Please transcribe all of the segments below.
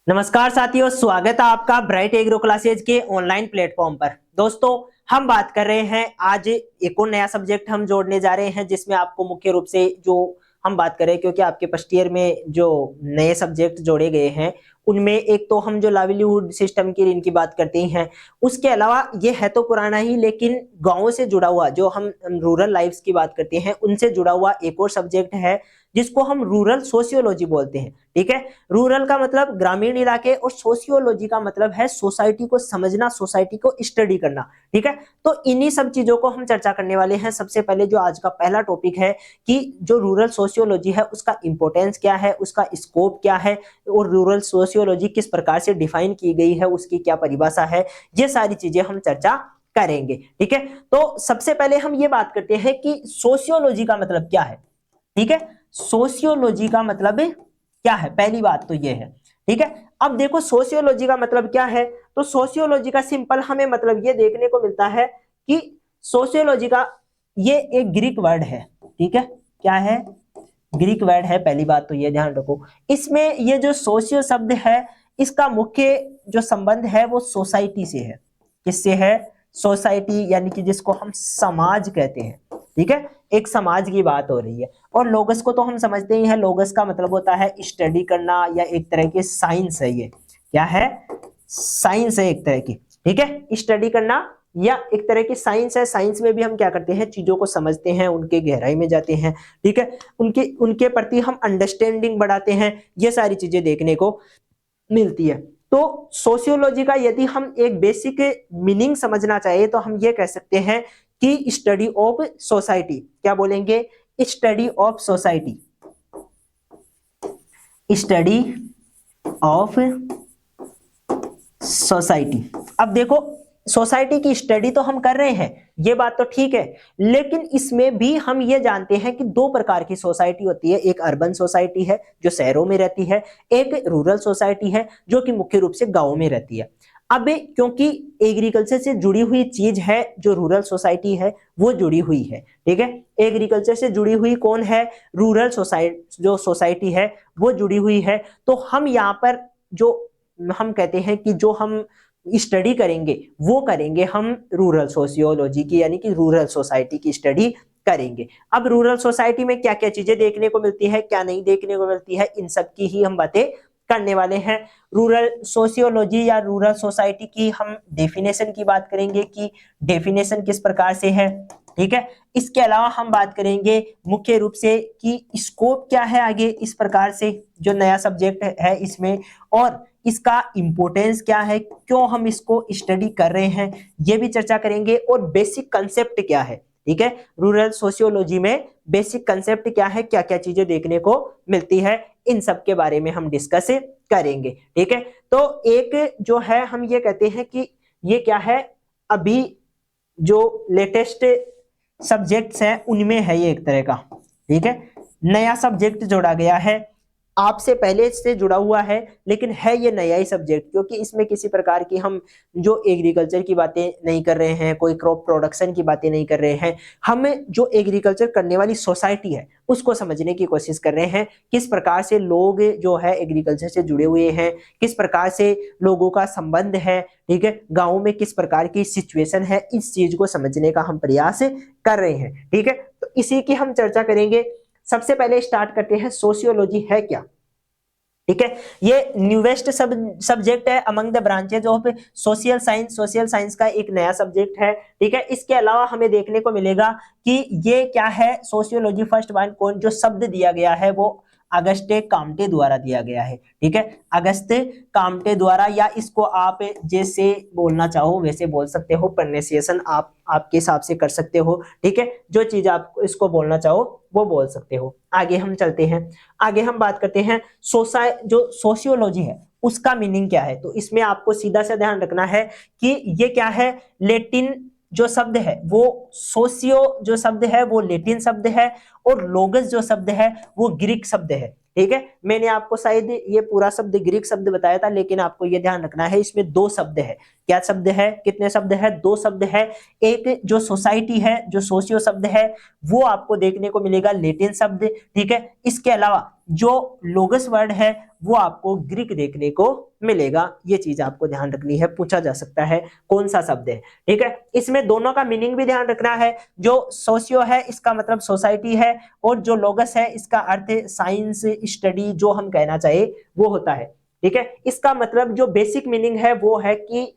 नमस्कार साथियों, स्वागत है आपका ब्राइट एग्रो क्लासेज के ऑनलाइन प्लेटफॉर्म पर। दोस्तों, हम बात कर रहे हैं आज एक और नया सब्जेक्ट हम जोड़ने जा रहे हैं, जिसमें आपको मुख्य रूप से जो हम बात करें, क्योंकि आपके फर्स्ट ईयर में जो नए सब्जेक्ट जोड़े गए हैं उनमें एक तो हम जो लाइवलीहुड सिस्टम की इनकी बात करते हैं, उसके अलावा ये है तो पुराना ही, लेकिन गाँव से जुड़ा हुआ जो हम रूरल लाइफ्स की बात करते हैं उनसे जुड़ा हुआ एक और सब्जेक्ट है, जिसको हम रूरल सोशियोलॉजी बोलते हैं। ठीक है, रूरल का मतलब ग्रामीण इलाके और सोशियोलॉजी का मतलब है सोसाइटी को समझना, सोसाइटी को स्टडी करना। ठीक है, तो इन्हीं सब चीजों को हम चर्चा करने वाले हैं। सबसे पहले जो आज का पहला टॉपिक है कि जो रूरल सोशियोलॉजी है उसका इंपॉर्टेंस क्या है, उसका स्कोप क्या है और रूरल सोशियोलॉजी किस प्रकार से डिफाइन की गई है, उसकी क्या परिभाषा है, ये सारी चीजें हम चर्चा करेंगे। ठीक है, तो सबसे पहले हम ये बात करते हैं कि सोशियोलॉजी का मतलब क्या है। ठीक है, सोशियोलॉजी का मतलब क्या है, पहली बात तो ये है। ठीक है, अब देखो सोशियोलॉजी का मतलब क्या है, तो सोशियोलॉजी का सिंपल हमें मतलब ये देखने को मिलता है कि सोशियोलॉजी का ये एक ग्रीक वर्ड है। ठीक है, क्या है, ग्रीक वर्ड है। पहली बात तो ये ध्यान रखो, इसमें ये जो सोशियो शब्द है इसका मुख्य जो संबंध है वो सोसाइटी से है। किससे है, सोसाइटी, यानी कि जिसको हम समाज कहते हैं। ठीक है, एक समाज की बात हो रही है। और लोगस को तो हम समझते ही हैं, लोगस का मतलब होता है स्टडी करना या एक तरह की साइंस है। ये क्या है, साइंस है एक तरह की। ठीक है, स्टडी करना या एक तरह की साइंस है। साइंस में भी हम क्या करते हैं, चीजों को समझते हैं, उनके गहराई में जाते हैं। ठीक है, उनके उनके प्रति हम अंडरस्टैंडिंग बढ़ाते हैं, ये सारी चीजें देखने को मिलती है। तो सोशियोलॉजी का यदि हम एक बेसिक मीनिंग समझना चाहिए तो हम ये कह सकते हैं कि स्टडी ऑफ सोसाइटी। क्या बोलेंगे, study of society, study of society. अब देखो, सोसाइटी की स्टडी तो हम कर रहे हैं, ये बात तो ठीक है, लेकिन इसमें भी हम ये जानते हैं कि दो प्रकार की सोसाइटी होती है। एक अर्बन सोसाइटी है जो शहरों में रहती है, एक रूरल सोसाइटी है जो कि मुख्य रूप से गांवों में रहती है। अब क्योंकि एग्रीकल्चर से जुड़ी हुई चीज है, जो रूरल सोसाइटी है वो जुड़ी हुई है। ठीक है, एग्रीकल्चर से जुड़ी हुई कौन है, रूरल सोसाइटी, जो सोसाइटी है वो जुड़ी हुई है। तो हम यहाँ पर जो हम कहते हैं कि जो हम स्टडी करेंगे वो करेंगे हम रूरल सोशियोलॉजी की, यानी कि रूरल सोसाइटी की स्टडी करेंगे। अब रूरल सोसाइटी में क्या क्या चीजें देखने को मिलती है, क्या नहीं देखने को मिलती है, इन सब की ही हम बातें करने वाले हैं। रूरल सोशियोलॉजी या रूरल सोसाइटी की हम डेफिनेशन की बात करेंगे कि डेफिनेशन किस प्रकार से है। ठीक है, इसके अलावा हम बात करेंगे मुख्य रूप से कि स्कोप क्या है आगे इस प्रकार से जो नया सब्जेक्ट है इसमें, और इसका इंपॉर्टेंस क्या है, क्यों हम इसको स्टडी कर रहे हैं, ये भी चर्चा करेंगे। और बेसिक कंसेप्ट क्या है, ठीक है, रूरल सोशियोलॉजी में बेसिक कंसेप्ट क्या है, क्या क्या चीजें देखने को मिलती है, इन सब के बारे में हम डिस्कस करेंगे। ठीक है, तो एक जो है हम ये कहते हैं कि ये क्या है, अभी जो लेटेस्ट सब्जेक्ट्स हैं उनमें है ये एक तरह का। ठीक है, नया सब्जेक्ट जोड़ा गया है, आपसे पहले से जुड़ा हुआ है लेकिन है ये नया ही सब्जेक्ट, क्योंकि इसमें किसी प्रकार की हम जो एग्रीकल्चर की बातें नहीं कर रहे हैं, कोई क्रॉप प्रोडक्शन की बातें नहीं कर रहे हैं, हम जो एग्रीकल्चर करने वाली सोसाइटी है उसको समझने की कोशिश कर रहे हैं। किस प्रकार से लोग जो है एग्रीकल्चर से जुड़े हुए हैं, किस प्रकार से लोगों का संबंध है, ठीक है, गाँव में किस प्रकार की सिचुएशन है, इस चीज को समझने का हम प्रयास कर रहे हैं। ठीक है, तो इसी की हम चर्चा करेंगे। सबसे पहले स्टार्ट करते हैं, सोशियोलॉजी है क्या। ठीक है, ये न्यूवेस्ट सब्जेक्ट है among the branches of social science. Social science का एक नया सब्जेक्ट है। ठीक है, इसके अलावा हमें देखने को मिलेगा कि ये क्या है, सोशियोलॉजी फर्स्ट वन कौन जो शब्द दिया गया है वो अगस्टे काम्टे द्वारा दिया गया है। ठीक है, अगस्ते काम्टे द्वारा, या इसको आप जैसे बोलना चाहो वैसे बोल सकते हो, प्रोनाउंसिएशन आप आपके हिसाब से कर सकते हो। ठीक है, जो चीज आप इसको बोलना चाहो वो बोल सकते हो। आगे हम चलते हैं, आगे हम बात करते हैं जो सोशियोलॉजी है उसका मीनिंग क्या है। तो इसमें आपको सीधा सा ध्यान रखना है कि ये क्या है, लेटिन जो शब्द है वो सोशियो जो शब्द है वो लेटिन शब्द है, और लोगस जो शब्द है वो ग्रीक शब्द है। ठीक है, मैंने आपको शायद ये पूरा शब्द ग्रीक शब्द बताया था, लेकिन आपको ये ध्यान रखना है इसमें दो शब्द है, क्या शब्द है, कितने शब्द है, 2 शब्द है। एक जो सोसाइटी है, जो सोशियो शब्द है, वो आपको देखने को मिलेगा लैटिन शब्द, ठीक है। इसके अलावा जो लोगस वर्ड है वो आपको ग्रीक देखने को मिलेगा। ये चीज आपको ध्यान रखनी है, पूछा जा सकता है कौन सा शब्द है, ठीक है। इसमें दोनों का मीनिंग भी ध्यान रखना है। जो सोशियो है इसका मतलब सोसाइटी है, और जो लोगस है इसका अर्थ साइंस, स्टडी, जो हम कहना चाहे वो होता है, ठीक है। इसका मतलब जो बेसिक मीनिंग है वो है कि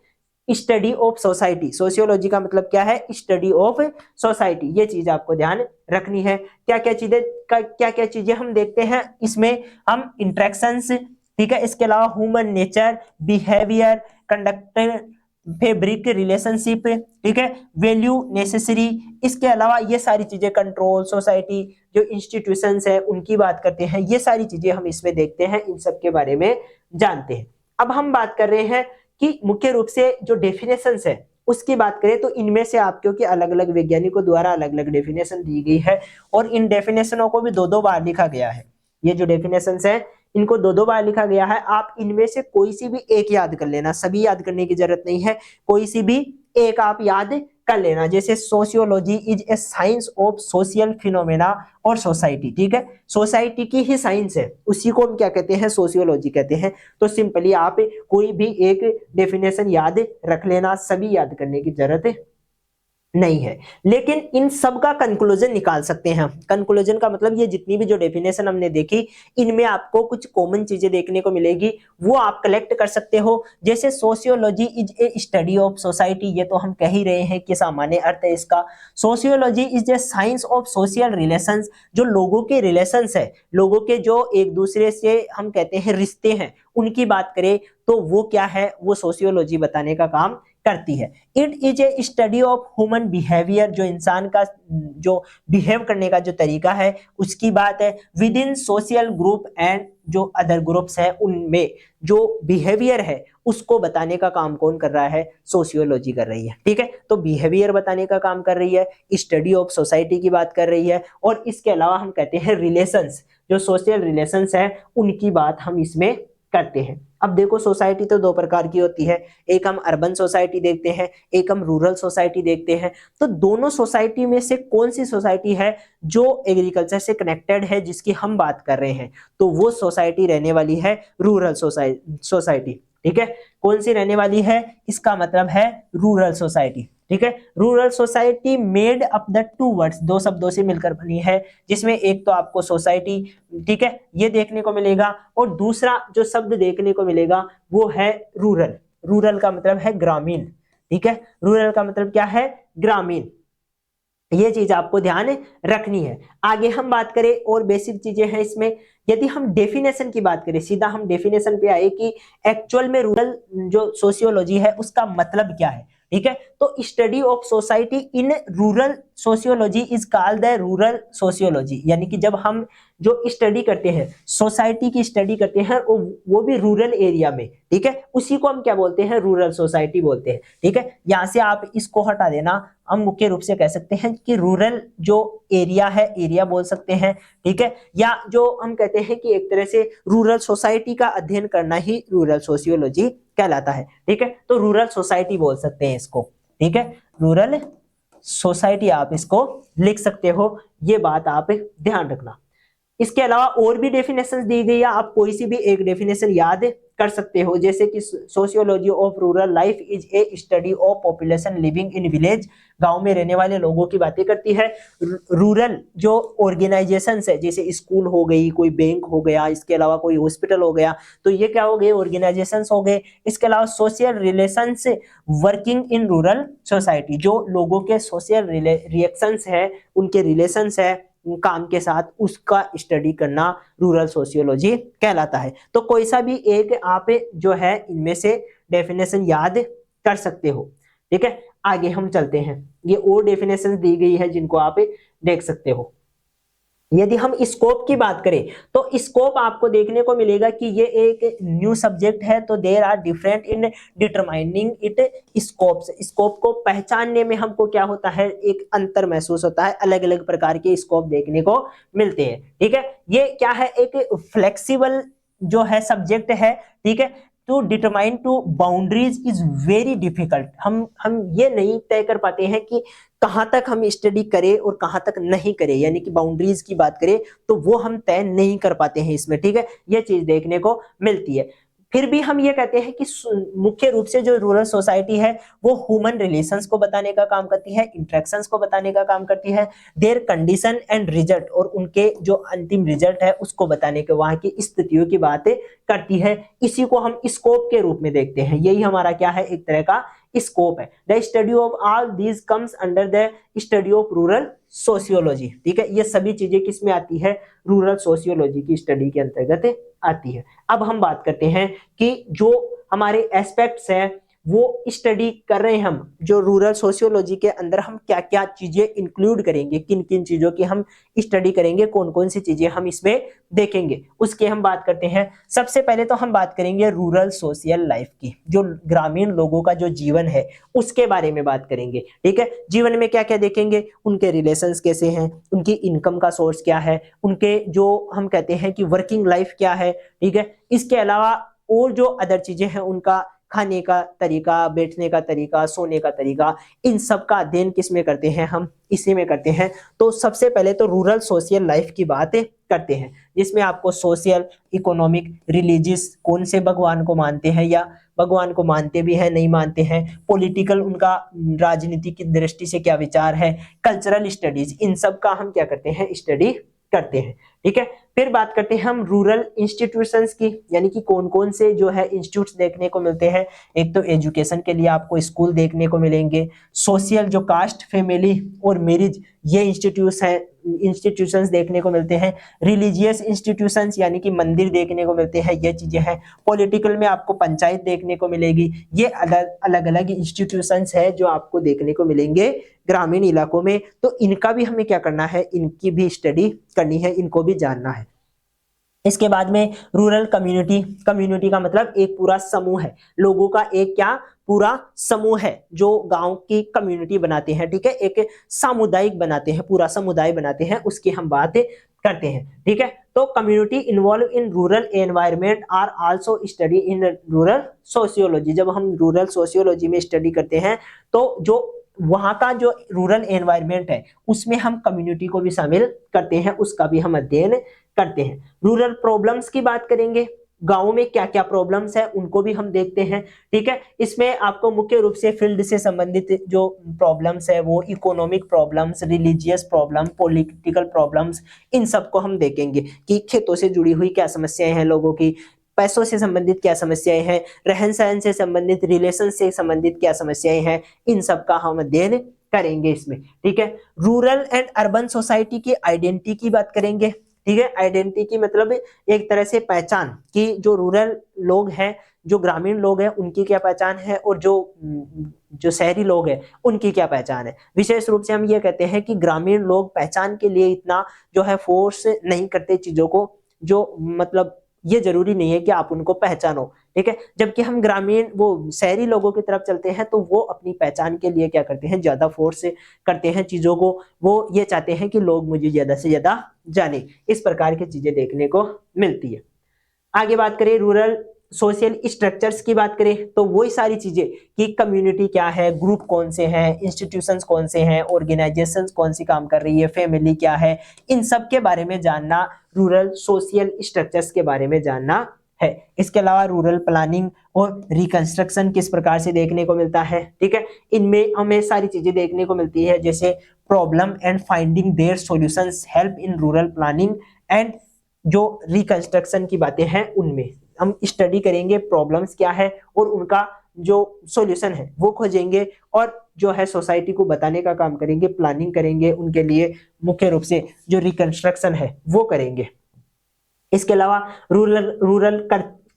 स्टडी ऑफ सोसाइटी। सोशियोलॉजी का मतलब क्या है, स्टडी ऑफ सोसाइटी। ये चीज आपको ध्यान रखनी है। क्या क्या चीजें हम देखते हैं इसमें, हम इंटरेक्शंस, ठीक है। इसके अलावा human nature, behaviour, conductor, fabric, relationship, ठीक है, वैल्यू, नेसेसरी। इसके अलावा ये सारी चीजें, कंट्रोल, सोसाइटी, जो इंस्टीट्यूशंस है उनकी बात करते हैं। ये सारी चीजें हम इसमें देखते हैं, इन सब के बारे में जानते हैं। अब हम बात कर रहे हैं कि मुख्य रूप से जो डेफिनेशंस है उसकी बात करें तो इनमें से आपको कि अलग अलग वैज्ञानिकों द्वारा अलग अलग डेफिनेशन दी गई है, और इन डेफिनेशनों को भी दो दो बार लिखा गया है। ये जो डेफिनेशंस है इनको दो दो बार लिखा गया है। आप इनमें से कोई सी भी एक याद कर लेना, सभी याद करने की जरूरत नहीं है, कोई सी भी एक आप याद कर लेना। जैसे sociology is a science of social phenomena और सोसाइटी, ठीक है, सोसाइटी की ही साइंस है, उसी को हम क्या कहते हैं, सोशियोलॉजी कहते हैं। तो सिंपली आप कोई भी एक डेफिनेशन याद रख लेना, सभी याद करने की जरूरत नहीं है। लेकिन इन सब का कंक्लूजन निकाल सकते हैं। कंक्लूजन का मतलब ये जितनी भी जो डेफिनेशन हमने देखी इनमें आपको कुछ कॉमन चीजें देखने को मिलेगी, वो आप कलेक्ट कर सकते हो। जैसे sociology is a study of society, ये तो हम कह ही रहे हैं कि सामान्य अर्थ है इसका। Sociology is a science of social relations, जो लोगों के रिलेशंस है, लोगों के जो एक दूसरे से हम कहते हैं रिश्ते हैं, उनकी बात करें तो वो क्या है, वो सोशियोलॉजी बताने का काम करती है। It is a study of human behaviour, जो इंसान का जो बिहेव करने का जो तरीका है उसकी बात है। With in social group and जो अदर ग्रुप्स है उनमें जो बिहेवियर है उसको बताने का काम कौन कर रहा है, सोशियोलॉजी कर रही है, ठीक है। तो बिहेवियर बताने का काम कर रही है, स्टडी ऑफ सोसाइटी की बात कर रही है, और इसके अलावा हम कहते हैं रिलेशंस, जो सोशल रिलेशंस है उनकी बात हम इसमें करते हैं। अब देखो सोसाइटी तो दो प्रकार की होती है, एक हम अर्बन सोसाइटी देखते हैं, एक हम रूरल सोसाइटी देखते हैं। तो दोनों सोसाइटी में से कौन सी सोसाइटी है जो एग्रीकल्चर से कनेक्टेड है, जिसकी हम बात कर रहे हैं, तो वो सोसाइटी रहने वाली है रूरल सोसाइटी, ठीक है। कौन सी रहने वाली है, इसका मतलब है रूरल सोसाइटी, ठीक है। Rural society made up the two words, दो शब्दों से मिलकर बनी है, जिसमें एक तो आपको सोसाइटी, ठीक है, ये देखने को मिलेगा, और दूसरा जो शब्द देखने को मिलेगा वो है रूरल। रूरल का मतलब है ग्रामीण, ठीक है, रूरल का मतलब क्या है, ग्रामीण। ये चीज आपको ध्यान रखनी है। आगे हम बात करें और बेसिक चीजें हैं इसमें। यदि हम डेफिनेशन की बात करें, सीधा हम डेफिनेशन पे आए कि एक्चुअल में रूरल जो सोशियोलॉजी है उसका मतलब क्या है, ठीक है। तो study of society in rural sociology is called the rural sociology, यानी कि जब हम जो स्टडी करते हैं, सोसाइटी की स्टडी करते हैं, वो भी रूरल एरिया में, ठीक है, उसी को हम क्या बोलते हैं, रूरल सोसाइटी बोलते हैं, ठीक है। यहां से आप इसको हटा देना, हम मुख्य रूप से कह सकते हैं कि रूरल जो एरिया है, एरिया बोल सकते हैं, ठीक है, या जो हम कहते हैं कि एक तरह से रूरल सोसाइटी का अध्ययन करना ही रूरल सोशियोलॉजी कहलाता है, ठीक है। तो रूरल सोसाइटी बोल सकते हैं इसको, ठीक है, रूरल सोसाइटी आप इसको लिख सकते हो, ये बात आप ध्यान रखना। इसके अलावा और भी डेफिनेशन दी गई है, आप कोई सी भी एक डेफिनेशन याद कर सकते हो, जैसे कि sociology of rural life is a study of population living in village, गांव में रहने वाले लोगों की बातें करती है। रूरल जो ऑर्गेनाइजेशंस है, जैसे स्कूल हो गई, कोई बैंक हो गया, इसके अलावा कोई हॉस्पिटल हो गया, तो ये क्या हो गए, ऑर्गेनाइजेशंस हो गए। इसके अलावा social relations working in rural society, जो लोगों के सोशल रिएक्शंस है, उनके रिलेशंस है काम के साथ, उसका स्टडी करना रूरल सोशियोलॉजी कहलाता है। तो कोई सा भी एक आप जो है इनमें से डेफिनेशन याद कर सकते हो, ठीक है। आगे हम चलते हैं, ये और डेफिनेशन दी गई है जिनको आप देख सकते हो। यदि हम स्कोप की बात करें तो स्कोप आपको देखने को मिलेगा कि ये एक न्यू सब्जेक्ट है, तो there are different in determining it scopes. Scope को पहचानने में हमको क्या होता है, एक अंतर महसूस होता है, अलग अलग प्रकार के स्कोप देखने को मिलते हैं, ठीक है। ये क्या है, एक फ्लेक्सिबल जो है सब्जेक्ट है, ठीक है, to determine to boundaries is very difficult. हम ये नहीं तय कर पाते हैं कि कहाँ तक हम स्टडी करें और कहाँ तक नहीं करें, यानी कि बाउंड्रीज की बात करें तो वो हम तय नहीं कर पाते हैं इसमें, ठीक है, ये चीज देखने को मिलती है। फिर भी हम ये कहते हैं कि मुख्य रूप से जो रूरल सोसाइटी है वो ह्यूमन रिलेशंस को बताने का काम करती है, इंटरेक्शंस को बताने का काम करती है, देयर कंडीशन एंड रिजल्ट, और उनके जो अंतिम रिजल्ट है उसको बताने के, वहां की स्थितियों की बातें करती है। इसी को हम स्कोप के रूप में देखते हैं, यही हमारा क्या है, एक तरह का स्कोप है। The study of all these comes under the study of rural sociology, ठीक है, ये सभी चीजें किसमें आती है, रूरल सोशियोलॉजी की स्टडी के अंतर्गत आती है। अब हम बात करते हैं कि जो हमारे एस्पेक्ट्स हैं वो स्टडी कर रहे हैं हम, जो रूरल सोशियोलॉजी के अंदर हम क्या क्या चीजें इंक्लूड करेंगे, किन किन चीजों की हम स्टडी करेंगे, कौन कौन सी चीजें हम इसमें देखेंगे, उसके हम बात करते हैं। सबसे पहले तो हम बात करेंगे रूरल सोशल लाइफ की, जो ग्रामीण लोगों का जो जीवन है उसके बारे में बात करेंगे, ठीक है। जीवन में क्या क्या देखेंगे, उनके रिलेशंस कैसे हैं, उनकी इनकम का सोर्स क्या है, उनके जो हम कहते हैं कि वर्किंग लाइफ क्या है, ठीक है। इसके अलावा और जो अदर चीजें हैं, उनका खाने का तरीका, बैठने का तरीका, सोने का तरीका, इन सब का अध्ययन किस में करते हैं, हम इसी में करते हैं। तो सबसे पहले तो रूरल सोशल लाइफ की बात करते हैं, जिसमें आपको सोशल, इकोनॉमिक, रिलीजियस, कौन से भगवान को मानते हैं या भगवान को मानते भी हैं नहीं मानते हैं, पॉलिटिकल, उनका राजनीति की दृष्टि से क्या विचार है, कल्चरल स्टडीज, इन सब का हम क्या करते हैं, स्टडी करते हैं, ठीक है। फिर बात करते हैं हम रूरल इंस्टीट्यूशंस की, यानी कि कौन कौन से जो है इंस्टीट्यूट्स देखने को मिलते हैं। एक तो एजुकेशन के लिए आपको स्कूल देखने को मिलेंगे, सोशल जो कास्ट, फैमिली और मैरिज, ये इंस्टीट्यूशंस देखने को मिलते हैं, रिलीजियस इंस्टीट्यूशंस यानी कि मंदिर देखने को मिलते हैं, ये चीजें हैं। पॉलिटिकल में आपको पंचायत देखने को मिलेगी, ये अलग अलग इंस्टीट्यूशंस है जो आपको देखने को मिलेंगे ग्रामीण इलाकों में। तो इनका भी हमें क्या करना है, इनकी भी स्टडी करनी है, इनको भी जानना है। इसके बाद में रूरल कम्युनिटी, कम्युनिटी का मतलब एक पूरा समूह है, लोगों का एक क्या पूरा समूह है जो गांव की कम्युनिटी बनाते हैं, ठीक है, एक सामुदायिक बनाते हैं, पूरा समुदाय बनाते हैं, उसकी हम बात करते हैं, ठीक है। तो community involve in rural environment are also study in rural sociology. जब हम रूरल सोशियोलॉजी में स्टडी करते हैं तो जो वहां का जो रूरल एनवायरनमेंट है उसमें हम कम्युनिटी को भी शामिल करते हैं, उसका भी हम अध्ययन करते हैं। रूरल प्रॉब्लम्स की बात करेंगे, गांवों में क्या क्या प्रॉब्लम्स है उनको भी हम देखते हैं, ठीक है। इसमें आपको मुख्य रूप से फील्ड से संबंधित जो प्रॉब्लम्स है वो economic problems, religious problem, political problems, इन सबको हम देखेंगे कि खेतों से जुड़ी हुई क्या समस्याएं हैं लोगों की, पैसों से संबंधित क्या समस्याएं हैं, रहन सहन से संबंधित, रिलेशन से संबंधित क्या समस्याएं हैं, इन सब का हम अध्ययन करेंगे इसमें, ठीक है। रूरल एंड अर्बन सोसाइटी की आइडेंटिटी की बात करेंगे, ठीक है। आइडेंटिटी की मतलब एक तरह से पहचान कि जो रूरल लोग हैं, जो ग्रामीण लोग हैं, उनकी क्या पहचान है और जो शहरी लोग हैं उनकी क्या पहचान है। विशेष रूप से हम ये कहते हैं कि ग्रामीण लोग पहचान के लिए इतना जो है फोर्स नहीं करते चीजों को, जो मतलब ये जरूरी नहीं है कि आप उनको पहचानो, ठीक है। जबकि हम ग्रामीण वो शहरी लोगों की तरफ चलते हैं तो वो अपनी पहचान के लिए क्या करते हैं, ज्यादा फोर्स करते हैं चीजों को, वो ये चाहते हैं कि लोग मुझे ज्यादा से ज्यादा जाने, इस प्रकार की चीजें देखने को मिलती है। आगे बात करें रूरल सोशल स्ट्रक्चर्स की बात करें तो वही सारी चीजें कि कम्युनिटी क्या है, ग्रुप कौन से हैं, इंस्टीट्यूशंस कौन से हैं, ऑर्गेनाइजेशंस कौन सी काम कर रही है, फैमिली क्या है, इन सब के बारे में जानना, रूरल सोशल स्ट्रक्चर्स के बारे में जानना है। इसके अलावा रूरल प्लानिंग और रिकंस्ट्रक्शन किस प्रकार से देखने को मिलता है, ठीक है। इनमें हमें सारी चीजें देखने को मिलती है, जैसे problem and finding there solutions, help in rural planning and जो रिकंस्ट्रक्शन की बातें हैं उनमें हम स्टडी करेंगे, प्रॉब्लम्स क्या है और उनका जो सॉल्यूशन है वो खोजेंगे, और जो है सोसाइटी को बताने का काम करेंगे, प्लानिंग करेंगे, उनके लिए मुख्य रूप से जो रिकंस्ट्रक्शन है वो करेंगे। इसके अलावा रूरल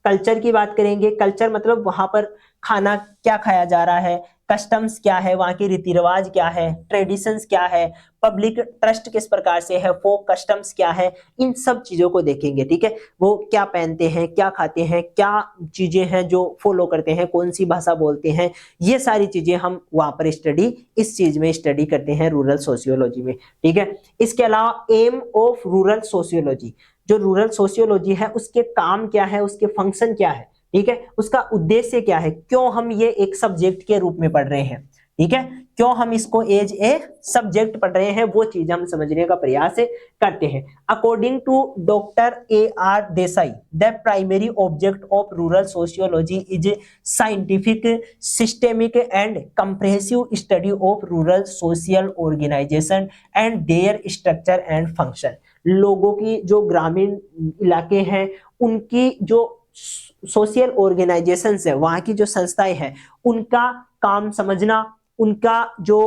कल्चर की बात करेंगे। कल्चर मतलब वहां पर खाना क्या खाया जा रहा है, कस्टम्स क्या है, वहां के रीति रिवाज क्या है, ट्रेडिशंस क्या है, पब्लिक ट्रस्ट किस प्रकार से है, फोक कस्टम्स क्या है, इन सब चीजों को देखेंगे, ठीक है। वो क्या पहनते हैं, क्या खाते हैं, क्या चीजें हैं जो फॉलो करते हैं, कौन सी भाषा बोलते हैं, ये सारी चीजें हम वहां पर इस चीज में स्टडी करते हैं रूरल सोशियोलॉजी में, ठीक है। इसके अलावा एम ऑफ रूरल सोशियोलॉजी, जो रूरल सोशियोलॉजी है उसके काम क्या है, उसके फंक्शन क्या है, ठीक है, उसका उद्देश्य क्या है, क्यों हम ये एक सब्जेक्ट के रूप में पढ़ रहे हैं, ठीक है, क्यों हम इसको एज ए सब्जेक्ट पढ़ रहे हैं, वो चीज हम समझने का प्रयास करते हैं। According to doctor A.R. Desai, the primary object of rural sociology is scientific, systemic and comprehensive study of rural social organization and their structure and function. लोगों की जो ग्रामीण इलाके हैं उनकी जो सोशल ऑर्गेनाइजेशंस है, वहां की जो संस्थाएं हैं, उनका काम समझना, उनका जो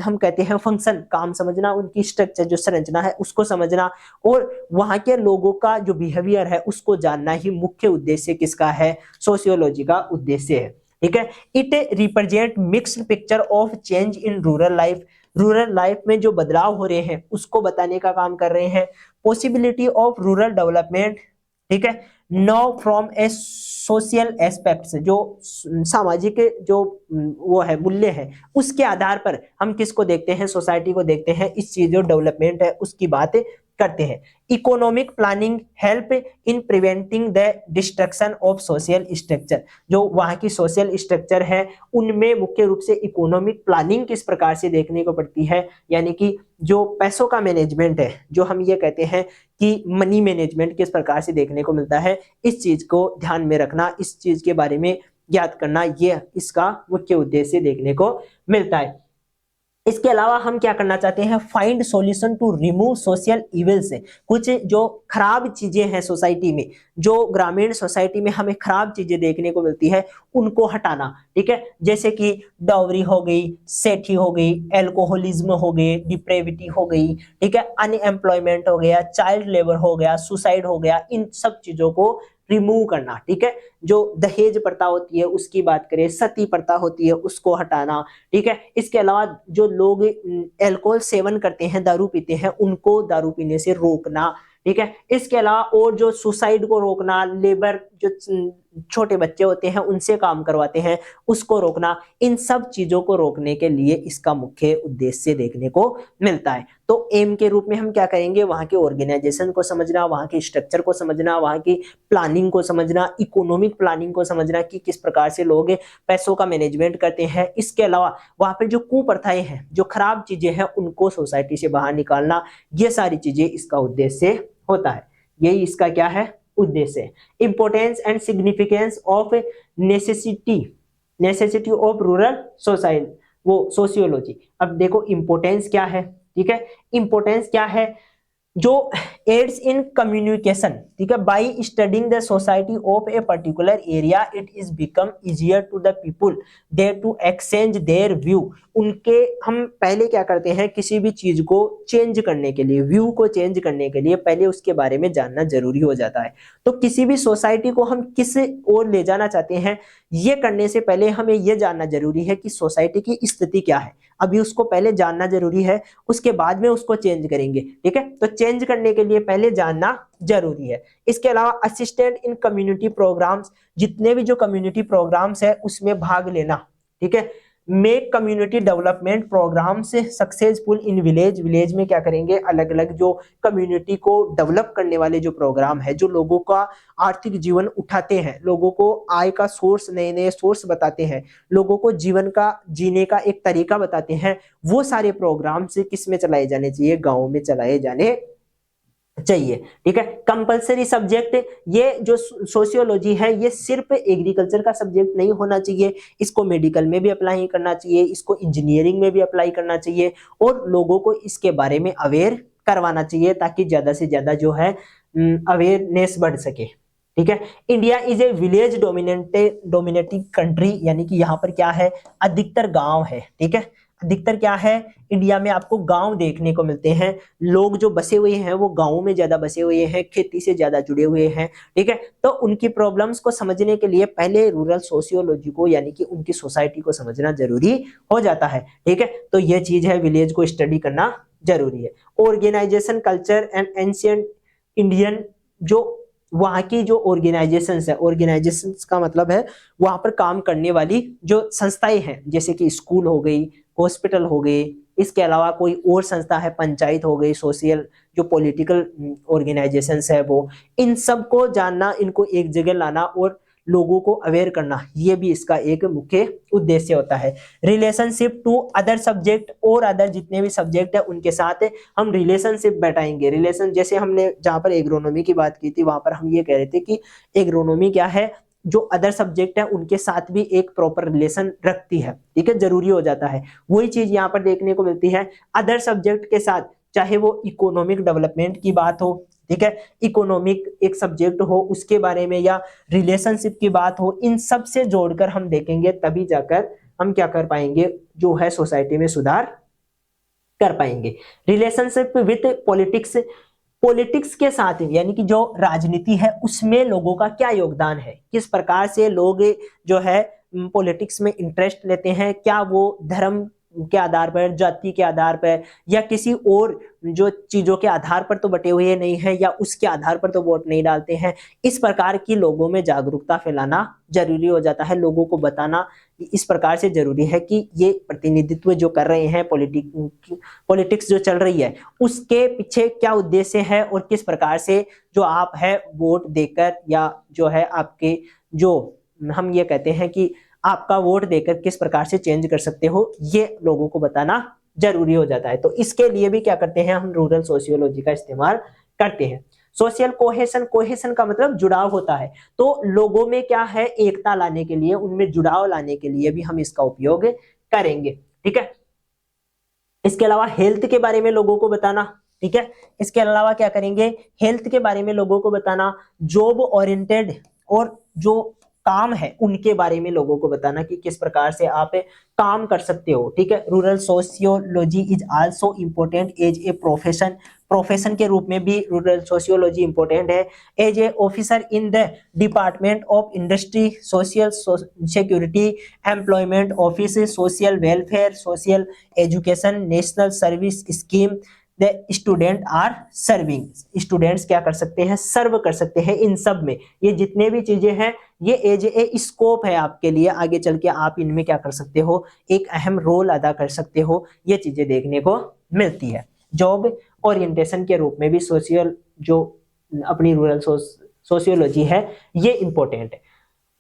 हम कहते हैं फंक्शन, काम समझना, उनकी स्ट्रक्चर जो संरचना है उसको समझना, और वहां के लोगों का जो बिहेवियर है उसको जानना ही मुख्य उद्देश्य किसका है, सोशियोलॉजी का उद्देश्य है। ठीक है, it represent mixed picture of change in rural life, rural life में जो बदलाव हो रहे हैं उसको बताने का काम कर रहे हैं। पॉसिबिलिटी ऑफ रूरल डेवलपमेंट, ठीक है, know from A social aspects, जो सामाजिक जो वो है मूल्य है उसके आधार पर हम किसको देखते हैं, सोसाइटी को देखते हैं, इस चीज जो डेवलपमेंट है उसकी बात करते हैं। Economic planning help in preventing the destruction of social structure, जो वहां की सोशल स्ट्रक्चर है उनमें मुख्य रूप से इकोनॉमिक प्लानिंग किस प्रकार से देखने को पड़ती है, यानी कि जो पैसों का मैनेजमेंट है, जो हम ये कहते हैं कि मनी मैनेजमेंट किस प्रकार से देखने को मिलता है, इस चीज को ध्यान में रखना, इस चीज के बारे में ज्ञात करना, ये इसका मुख्य उद्देश्य देखने को मिलता है। इसके अलावा हम क्या करना चाहते हैं, find solution to remove social evils, कुछ जो खराब चीजें हैं सोसाइटी में, जो ग्रामीण सोसाइटी में हमें खराब चीजें देखने को मिलती है उनको हटाना। ठीक है, जैसे कि डाउरी हो गई, सेठी हो गई, एल्कोहलिज्म हो गई, डिप्रेविटी हो गई, ठीक है, अनएम्प्लॉयमेंट हो गया, चाइल्ड लेबर हो गया, सुसाइड हो गया, इन सब चीजों को रिमूव करना। ठीक है, जो दहेज प्रथा होती है उसकी बात करें, सती प्रथा होती है उसको हटाना। ठीक है, इसके अलावा जो लोग अल्कोहल सेवन करते हैं, दारू पीते हैं, उनको दारू पीने से रोकना। ठीक है, इसके अलावा और जो सुसाइड को रोकना, लेबर जो छोटे बच्चे होते हैं उनसे काम करवाते हैं उसको रोकना, इन सब चीजों को रोकने के लिए इसका मुख्य उद्देश्य देखने को मिलता है। तो एम के रूप में हम क्या करेंगे, वहां के ऑर्गेनाइजेशन को समझना, वहां के स्ट्रक्चर को समझना, वहां की प्लानिंग को समझना, इकोनॉमिक प्लानिंग को समझना कि किस प्रकार से लोग पैसों का मैनेजमेंट करते हैं। इसके अलावा वहां पर जो कुप्रथाएं हैं, जो खराब चीजें हैं, उनको सोसाइटी से बाहर निकालना, ये सारी चीजें इसका उद्देश्य होता है। यही इसका क्या है, उद्देश्य। Importance and significance of necessity of rural society, वो सोशियोलॉजी। अब देखो इंपोर्टेंस क्या है, ठीक है, इंपोर्टेंस क्या है, जो एड्स इन कम्युनिकेशन, ठीक है, by studying the society of a particular area it is become easier to the people there to exchange their view. उनके हम पहले क्या करते हैं, किसी भी चीज को चेंज करने के लिए, व्यू को चेंज करने के लिए पहले उसके बारे में जानना जरूरी हो जाता है। तो किसी भी सोसाइटी को हम किस ओर ले जाना चाहते हैं, ये करने से पहले हमें यह जानना जरूरी है कि सोसाइटी की स्थिति क्या है। अभी उसको पहले जानना जरूरी है, उसके बाद में उसको चेंज करेंगे। ठीक है, तो चेंज करने के लिए पहले जानना जरूरी है। इसके अलावा असिस्टेंट इन कम्युनिटी प्रोग्राम्स, जितने भी जो कम्युनिटी प्रोग्राम्स है उसमें भाग लेना। ठीक है, मेक कम्युनिटी डेवलपमेंट प्रोग्राम से सक्सेसफुल इन विलेज, विलेज में क्या करेंगे, अलग अलग जो कम्युनिटी को डेवलप करने वाले जो प्रोग्राम है, जो लोगों का आर्थिक जीवन उठाते हैं, लोगों को आय का सोर्स, नए नए सोर्स बताते हैं, लोगों को जीवन का जीने का एक तरीका बताते हैं, वो सारे प्रोग्राम से किस में चलाए जाने चाहिए, गाँव में चलाए जाने चाहिए। ठीक है, कंपलसरी सब्जेक्ट, ये जो सोशियोलॉजी है ये सिर्फ एग्रीकल्चर का सब्जेक्ट नहीं होना चाहिए, इसको मेडिकल में भी अप्लाई करना चाहिए, इसको इंजीनियरिंग में भी अप्लाई करना चाहिए, और लोगों को इसके बारे में अवेयर करवाना चाहिए ताकि ज्यादा से ज्यादा जो है अवेयरनेस बढ़ सके। ठीक है, India is a village dominating country, यानी कि यहाँ पर क्या है, अधिकतर गांव है। ठीक है, अधिकतर क्या है, इंडिया में आपको गांव देखने को मिलते हैं, लोग जो बसे हुए हैं वो गांवों में ज्यादा बसे हुए हैं, खेती से ज्यादा जुड़े हुए हैं। ठीक है, तो उनकी प्रॉब्लम्स को समझने के लिए पहले रूरल सोशियोलॉजी को, यानी कि उनकी सोसाइटी को समझना जरूरी हो जाता है। ठीक है, तो ये चीज है, विलेज को स्टडी करना जरूरी है। Organization culture and ancient Indian, जो वहां की जो ऑर्गेनाइजेशंस है, ऑर्गेनाइजेशंस का मतलब है वहां पर काम करने वाली जो संस्थाएं हैं, जैसे कि स्कूल हो गई, हॉस्पिटल हो गए, इसके अलावा कोई और संस्था है, पंचायत हो गई, सोशल जो पॉलिटिकल ऑर्गेनाइजेशंस है वो, इन सब को जानना, इनको एक जगह लाना और लोगों को अवेयर करना, ये भी इसका एक मुख्य उद्देश्य होता है। रिलेशनशिप टू अदर सब्जेक्ट, और अदर जितने भी सब्जेक्ट है उनके साथ हम रिलेशनशिप बैठाएंगे। रिलेशन, जैसे हमने जहां पर एग्रोनॉमी की बात की थी वहां पर हम ये कह रहे थे कि एग्रोनॉमी क्या है, जो अदर सब्जेक्ट है उनके साथ भी एक प्रॉपर रिलेशन रखती है, ठीक है, जरूरी हो जाता है। वही चीज यहाँ पर देखने को मिलती है अदर सब्जेक्ट के साथ, चाहे वो इकोनॉमिक डेवलपमेंट की बात हो, ठीक है, इकोनॉमिक एक सब्जेक्ट हो उसके बारे में, या रिलेशनशिप की बात हो, इन सब से जोड़कर हम देखेंगे, तभी जाकर हम क्या कर पाएंगे, जो है सोसाइटी में सुधार कर पाएंगे। रिलेशनशिप विथ पॉलिटिक्स, पॉलिटिक्स के साथ यानी कि जो राजनीति है उसमें लोगों का क्या योगदान है, किस प्रकार से लोग जो है पॉलिटिक्स में इंटरेस्ट लेते हैं, क्या वो धर्म के आधार पर, जाति के आधार पर, या किसी और जो चीजों के आधार पर तो बटे हुए नहीं है, या उसके आधार पर तो वोट नहीं डालते हैं। इस प्रकार की लोगों में जागरूकता फैलाना जरूरी हो जाता है, लोगों को बताना इस प्रकार से जरूरी है कि ये प्रतिनिधित्व जो कर रहे हैं, पॉलिटिक्स जो चल रही है उसके पीछे क्या उद्देश्य है, और किस प्रकार से जो आप है वोट देकर, या जो है आपके जो हम ये कहते हैं कि आपका वोट देकर किस प्रकार से चेंज कर सकते हो, ये लोगों को बताना जरूरी हो जाता है। तो इसके लिए भी क्या करते हैं, हम रूरल सोशियोलॉजी का इस्तेमाल करते हैं। सोशल कोहेशन, कोहेशन का मतलब जुड़ाव होता है, तो लोगों में क्या है एकता लाने के लिए, उनमें जुड़ाव लाने के लिए भी हम इसका उपयोग करेंगे, ठीक है। इसके अलावा हेल्थ के बारे में लोगों को बताना, ठीक है, इसके अलावा क्या करेंगे, हेल्थ के बारे में लोगों को बताना, जॉब ओरिएंटेड और जो काम है उनके बारे में लोगों को बताना कि किस प्रकार से आप काम कर सकते हो, ठीक है। Rural sociology is also important as a profession, profession के रूप में भी रूरल सोशियोलॉजी इंपॉर्टेंट है। As a officer in the department of industry, social security, employment office, social welfare, social education, national service scheme, the student are serving, students क्या कर सकते हैं, सर्व कर सकते हैं इन सब में। ये जितने भी चीजें हैं ये एज ए स्कोप है आपके लिए, आगे चल के आप इनमें क्या कर सकते हो, एक अहम रोल अदा कर सकते हो, ये चीजें देखने को मिलती है। जॉब ओरिएंटेशन के रूप में भी सोशियल जो अपनी रूरल सोशियोलॉजी है ये इंपॉर्टेंट है।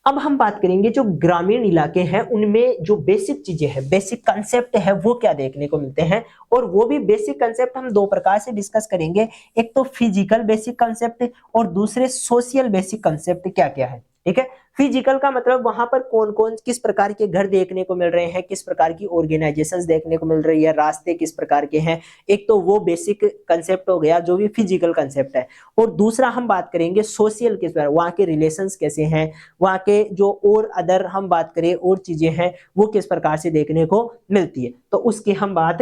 अब हम बात करेंगे जो ग्रामीण इलाके हैं उनमें जो बेसिक चीजें हैं, बेसिक कंसेप्ट है वो क्या देखने को मिलते हैं, और वो भी बेसिक कंसेप्ट हम दो प्रकार से डिस्कस करेंगे, एक तो फिजिकल बेसिक कंसेप्ट और दूसरे सोशल बेसिक कंसेप्ट क्या क्या है, ठीक है। फिजिकल का मतलब वहां पर कौन कौन किस प्रकार के घर देखने को मिल रहे हैं, किस प्रकार की ऑर्गेनाइजेशंस देखने को मिल रही है, रास्ते किस प्रकार के हैं, एक तो वो बेसिक कंसेप्ट हो गया जो भी फिजिकल कंसेप्ट है। और दूसरा हम बात करेंगे सोशल किस प्रकार, वहाँ के रिलेशंस कैसे हैं, वहाँ के जो और अदर हम बात करें और चीजें हैं वो किस प्रकार से देखने को मिलती है, तो उसकी हम बात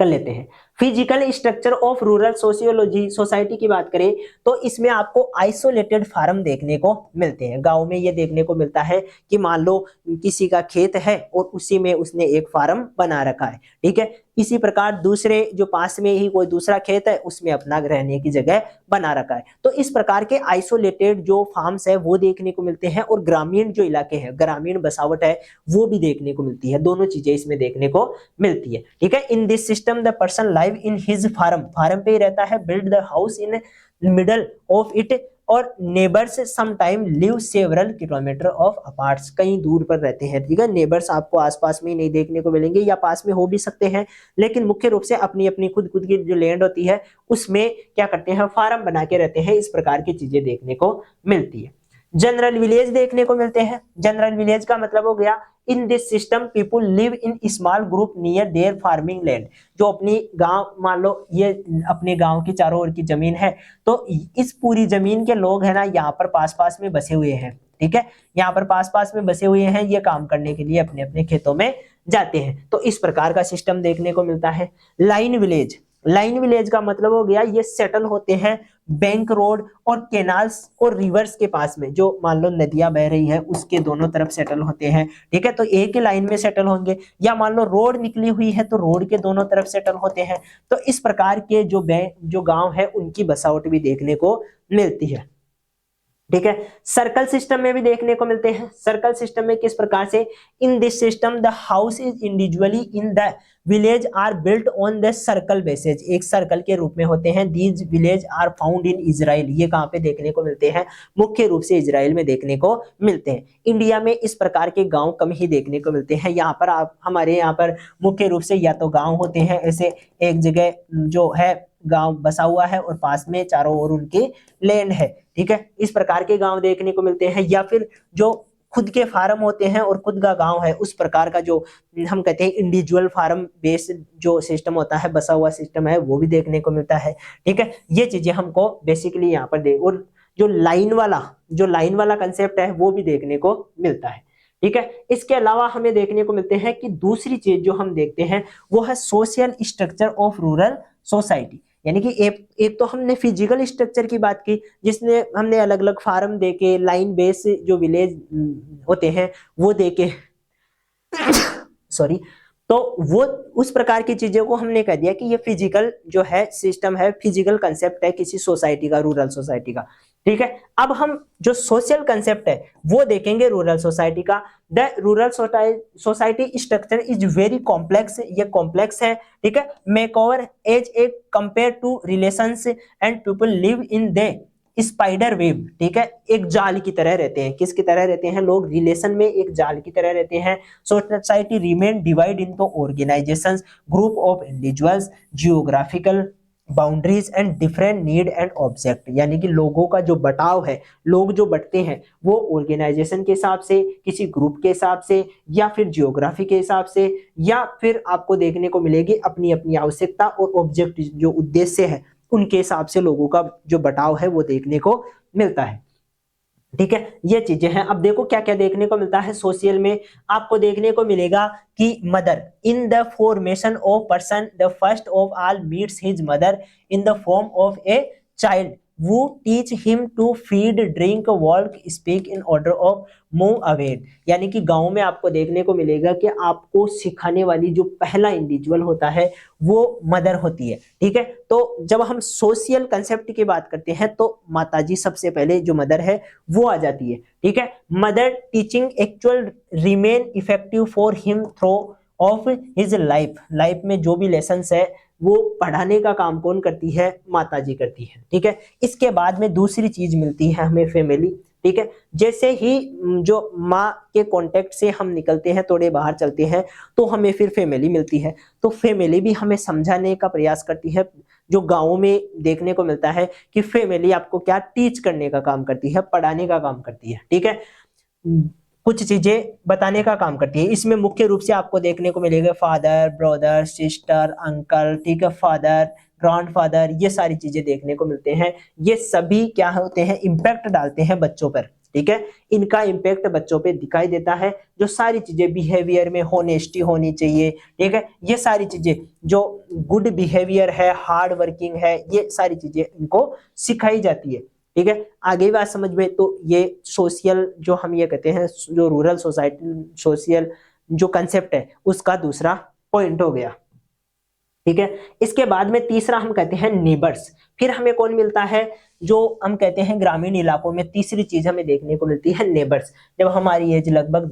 कर लेते हैं। Physical structure of rural sociology, society की बात करें तो इसमें आपको आइसोलेटेड फार्म देखने को मिलते हैं। गांव में ये देखने को मिलता है कि मान लो किसी का खेत है और उसी में उसने एक फार्म बना रखा है, ठीक है। इसी प्रकार दूसरे जो पास में ही कोई दूसरा खेत है उसमें अपना रहने की जगह बना रखा है। तो इस प्रकार के आइसोलेटेड जो फार्म्स है वो देखने को मिलते हैं, और ग्रामीण जो इलाके हैं, ग्रामीण बसावट है वो भी देखने को मिलती है, दोनों चीजें इसमें देखने को मिलती है, ठीक है। In this system the person live in his farm, farm पे ही रहता है, build the house in middle of it, और neighbours sometime live several kilometre of apart, कहीं दूर पर रहते हैं, ठीक है। नेबर्स आपको आसपास में ही नहीं देखने को मिलेंगे, या पास में हो भी सकते हैं, लेकिन मुख्य रूप से अपनी अपनी खुद खुद की जो लैंड होती है उसमें क्या करते हैं, फार्म बना के रहते हैं। इस प्रकार की चीजें देखने को मिलती है। जनरल विलेज देखने को मिलते हैं। जनरल विलेज का मतलब हो गया in this system people live in small group near their farming land, जो अपनी गांव, मान लो ये अपने गांव की चारों ओर की जमीन है, तो इस पूरी जमीन के लोग है ना यहाँ पर पास पास में बसे हुए हैं, ठीक है, यहाँ पर पास पास में बसे हुए हैं, ये काम करने के लिए अपने अपने खेतों में जाते हैं। तो इस प्रकार का सिस्टम देखने को मिलता है। लाइन विलेज, लाइन विलेज का मतलब हो गया ये सेटल होते हैं बैंक रोड और केनाल्स और रिवर्स के पास में, जो मान लो नदियां बह रही है उसके दोनों तरफ सेटल होते हैं, ठीक है। तो एक ही लाइन में सेटल होंगे, या मान लो रोड निकली हुई है तो रोड के दोनों तरफ सेटल होते हैं। तो इस प्रकार के जो गांव है उनकी बसावट भी देखने को मिलती है। ठीक है। सर्कल सिस्टम में भी देखने को मिलते हैं। सर्कल सिस्टम में किस प्रकार से, in this system the house is individually in the village are built on the circle basis, एक सर्कल के रूप में होते हैं। These village are found in Israel, ये कहाँ पे देखने को मिलते हैं, मुख्य रूप से इजराइल में देखने को मिलते हैं। इंडिया में इस प्रकार के गांव कम ही देखने को मिलते हैं। यहाँ पर आप हमारे यहाँ पर मुख्य रूप से या तो गांव होते हैं, ऐसे एक जगह जो है गांव बसा हुआ है और पास में चारों ओर उनके लैंड है, ठीक है, इस प्रकार के गांव देखने को मिलते हैं। या फिर जो खुद के फार्म होते हैं और खुद का गांव है, उस प्रकार का जो हम कहते हैं इंडिविजुअल फार्म बेस्ड जो सिस्टम होता है, बसा हुआ सिस्टम है, वो भी देखने को मिलता है। ठीक है, ये चीजें हमको बेसिकली यहाँ पर देख, और जो लाइन वाला कंसेप्ट है वो भी देखने को मिलता है। ठीक है, इसके अलावा हमें देखने को मिलते हैं कि दूसरी चीज जो हम देखते हैं वो है social structure of rural society. यानी कि एक तो हमने फिजिकल स्ट्रक्चर की बात की, जिसने हमने अलग अलग फार्म देके, लाइन बेस जो विलेज होते हैं वो देके सॉरी, तो वो उस प्रकार की चीजों को हमने कह दिया कि ये फिजिकल जो है सिस्टम है, फिजिकल कंसेप्ट है किसी सोसाइटी का, रूरल सोसाइटी का। ठीक है, अब हम जो सोशल कंसेप्ट है वो देखेंगे रूरल सोसाइटी का। The rural society structure is very complex, ये कॉम्प्लेक्स है। ठीक है, make over as a compare to relations and people live in the spider web. ठीक है, एक जाल की तरह रहते हैं। किसकी तरह रहते हैं लोग, रिलेशन में एक जाल की तरह रहते हैं। Society remain divide into organisations, group of individuals, geographical boundaries and different need and object. यानी कि लोगों का जो बटाव है, लोग जो बटते हैं वो ऑर्गेनाइजेशन के हिसाब से, किसी ग्रुप के हिसाब से, या फिर जियोग्राफी के हिसाब से, या फिर आपको देखने को मिलेगी अपनी अपनी आवश्यकता और ऑब्जेक्ट जो उद्देश्य है उनके हिसाब से लोगों का जो बटाव है वो देखने को मिलता है। ठीक है, ये चीजें हैं। अब देखो क्या क्या देखने को मिलता है सोशल में। आपको देखने को मिलेगा कि mother in the formation of person, the first of all meets his mother in the form of a child who teach him to feed, drink, walk, speak in order of move away। यानी कि गांव में आपको देखने को मिलेगा कि आपको सिखाने वाली जो पहला इंडिविजुअल होता है वो मदर होती है। ठीक है, तो जब हम सोशल कंसेप्ट की बात करते हैं तो माताजी सबसे पहले जो मदर है वो आ जाती है। ठीक है, mother teaching actual remain effective for him through of his life में जो भी लेसन्स है वो पढ़ाने का काम कौन करती है, माताजी करती है। ठीक है, इसके बाद में दूसरी चीज मिलती है हमें फैमिली। ठीक है, जैसे ही जो माँ के कांटेक्ट से हम निकलते हैं, थोड़े बाहर चलते हैं, तो हमें फिर फैमिली मिलती है। तो फैमिली भी हमें समझाने का प्रयास करती है। जो गाँव में देखने को मिलता है कि फैमिली आपको क्या टीच करने का काम करती है, पढ़ाने का काम करती है। ठीक है, कुछ चीजें बताने का काम करती है। इसमें मुख्य रूप से आपको देखने को मिलेगा फादर, ब्रदर, सिस्टर, अंकल, ठीक है, फादर, ग्रैंडफादर, ये सारी चीजें देखने को मिलते हैं। ये सभी क्या होते हैं, इम्पैक्ट डालते हैं बच्चों पर। ठीक है, इनका इम्पैक्ट बच्चों पे दिखाई देता है। जो सारी चीजें बिहेवियर में होनेस्टी होनी चाहिए, ठीक है, ये सारी चीजें जो गुड बिहेवियर है, हार्ड वर्किंग है, ये सारी चीजें इनको सिखाई जाती है। ठीक है, आगे बात समझ में। तो ये सोशल जो हम ये कहते हैं, जो रूरल सोसाइटी सोशल जो कंसेप्ट है उसका दूसरा पॉइंट हो गया। ठीक है, इसके बाद में तीसरा हम कहते हैं नेबर्स। फिर हमें कौन मिलता है, जो हम कहते हैं ग्रामीण इलाकों में तीसरी चीज हमें देखने को मिलती है नेबर्स। जब हमारी एज लगभग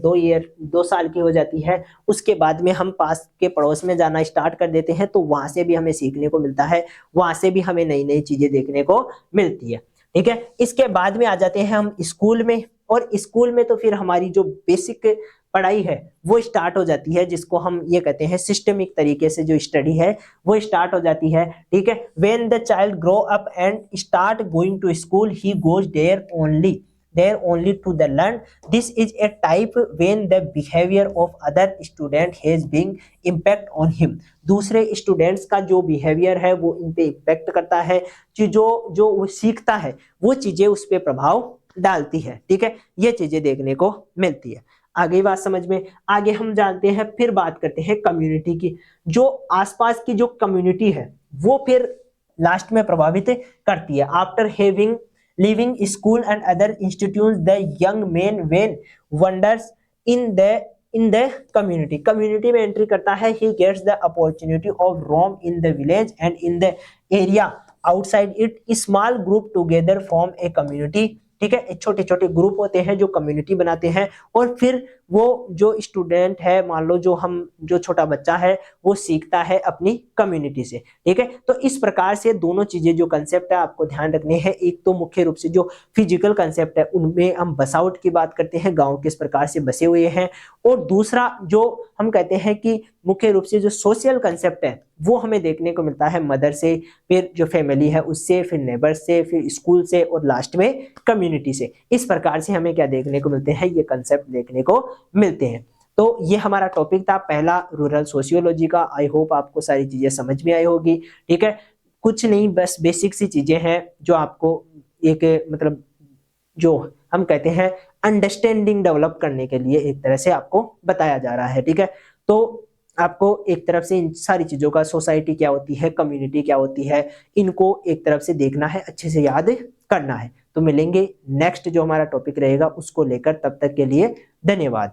2 साल की हो जाती है, उसके बाद में हम पास के पड़ोस में जाना स्टार्ट कर देते हैं, तो वहां से भी हमें सीखने को मिलता है, वहां से भी हमें नई नई चीजें देखने को मिलती है। ठीक है, इसके बाद में आ जाते हैं हम स्कूल में, और स्कूल में तो फिर हमारी जो बेसिक पढ़ाई है वो स्टार्ट हो जाती है, जिसको हम ये कहते हैं सिस्टमिक तरीके से जो स्टडी है वो स्टार्ट हो जाती है। ठीक है, when the child grow up and start going to school, he goes there only to the learn. This is a type when the behavior of other student has been impact on him। दूसरे students का जो behaviour है वो इन पे impact करता है, जो वो सीखता है वो चीजें उस पे प्रभाव डालती है। ठीक है, ये चीजें देखने को मिलती है। आगे बात समझ में। आगे हम जानते हैं, फिर बात करते हैं कम्युनिटी की। जो आसपास की जो कम्युनिटी है वो फिर लास्ट में प्रभावित करती है। After having leaving school and other institutions, the young man when wanders in the community में एंट्री करता है। he gets the opportunity of roam in the village and in the area outside it, small group together form a community। ठीक है, छोटे छोटे group होते हैं जो कम्युनिटी बनाते हैं, और फिर वो जो स्टूडेंट है, मान लो जो छोटा बच्चा है वो सीखता है अपनी कम्युनिटी से, ठीक है। तो इस प्रकार से दोनों चीजें जो कंसेप्ट है आपको ध्यान रखने हैं। एक तो मुख्य रूप से जो फिजिकल कंसेप्ट है उनमें हम बसाउट की बात करते हैं, गांव किस प्रकार से बसे हुए हैं, और दूसरा जो हम कहते हैं कि मुख्य रूप से जो सोशल कंसेप्ट है वो हमें देखने को मिलता है मदर से, फिर जो फैमिली है उससे, फिर नेबर से, फिर स्कूल से, और लास्ट में कम्युनिटी से। इस प्रकार से हमें क्या देखने को मिलते हैं, ये कंसेप्ट देखने को मिलते हैं। तो ये हमारा टॉपिक था पहला रूरल सोशियोलॉजी का। आई होप आपको सारी चीजें समझ में आई होगी, ठीक है। कुछ नहीं, बस बेसिक सी चीजें हैं जो आपको एक मतलब जो हम कहते हैं अंडरस्टैंडिंग डेवलप करने के लिए एक तरह से आपको बताया जा रहा है, ठीक है। तो आपको एक तरफ से इन सारी चीजों का, सोसाइटी क्या होती है, कम्युनिटी क्या होती है, इनको एक तरफ से देखना है, अच्छे से याद करना है। तो मिलेंगे नेक्स्ट जो हमारा टॉपिक रहेगा उसको लेकर, तब तक के लिए धन्यवाद।